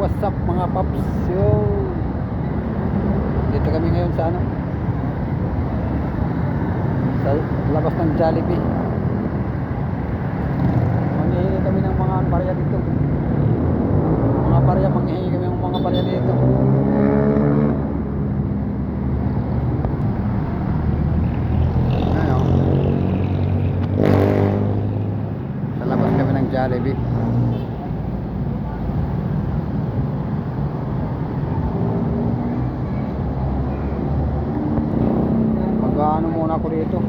what's up mga paps? Yo, dito kami ngayon sa ano, sa labas ng Jollibee. Manghihingi kami ng mga barya dito. Mga barya, manghihingi kami ng mga barya dito. Ano? Sa labas kami ng Jollibee. Ano muna ako dito,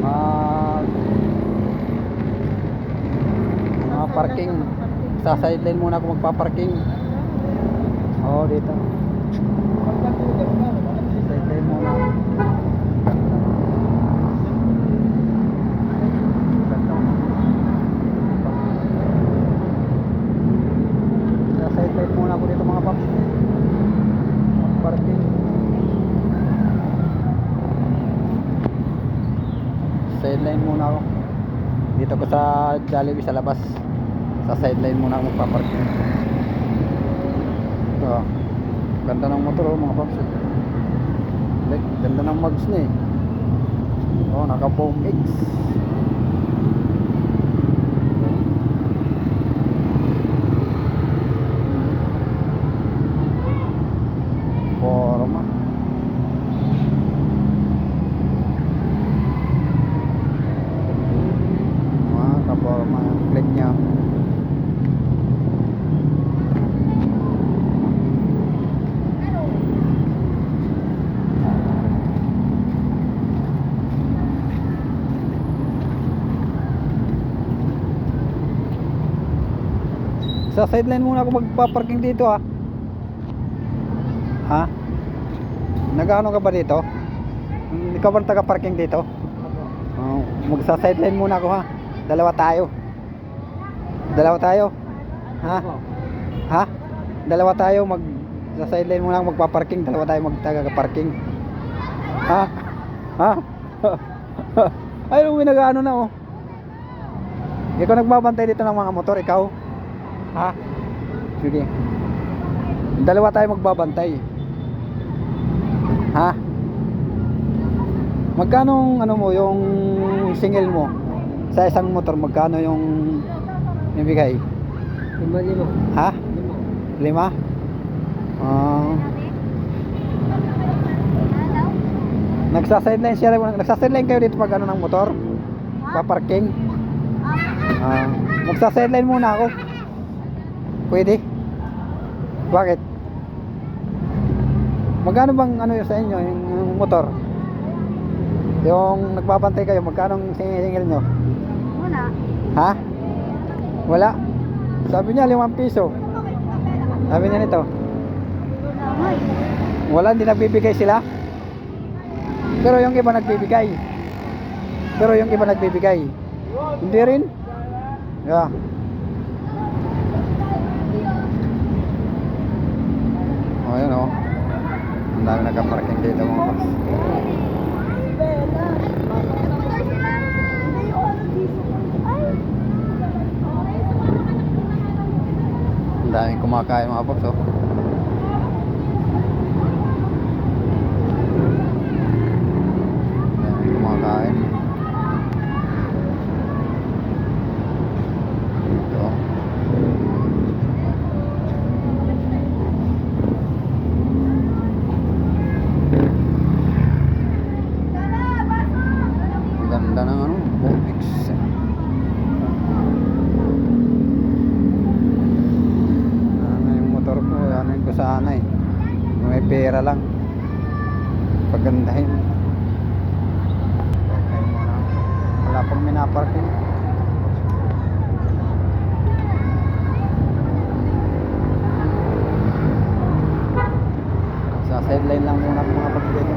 mga parking, sa sideline muna ako magpa-parking. Dito sideline muna ako. Sa sideline muna ako dito mga paps, parking. Sideline muna ako dito ko sa Jollibee sa labas. Sa sideline muna ako magpaparking. Ito, ganda ng motor mga paps. Ganda ng mags niya naka foam X. Forma plate nya. Sa sideline muna ako magpa-parking dito ha. Nag-ano ka ba dito? Ikaw ba taga-parking dito? Magsa sideline muna ako ha. Dalawa tayo ha? Dalawa tayo sa sideline muna ako magpa-parking. Dalawa tayo magtaga-parking ha? Ayun, may nag-ano na ikaw nagbabantay dito ng mga motor, ikaw ha? Sige, dalawa tayo magbabantay ha? Magkano ano mo, yung single mo sa isang motor, magkano yung ibigay? 5 ha? 5? Nagsa-sideline kayo dito pag ano ng motor? Pa-parking? Magsa-sideline muna ako. Pwede? Bakit? Magkano bang ano sa inyo yung motor? Yung nagbabantay kayo, magkano ang singil nyo? Wala. Ha? Wala? Sabi niya 5 piso. Sabi niya nito. Wala, hindi nagbibigay sila. Pero yung iba nagbibigay. Hindi rin. Yeah. Ayun ang dami nagka-parking dito mga paps. Ang daming kumakain mga paps daming kumakain ito. Ganda ng Bobix. Ano ko sana may pera lang pagandahin. Wala pang minaparking. Sa sideline lang muna mga pagdito.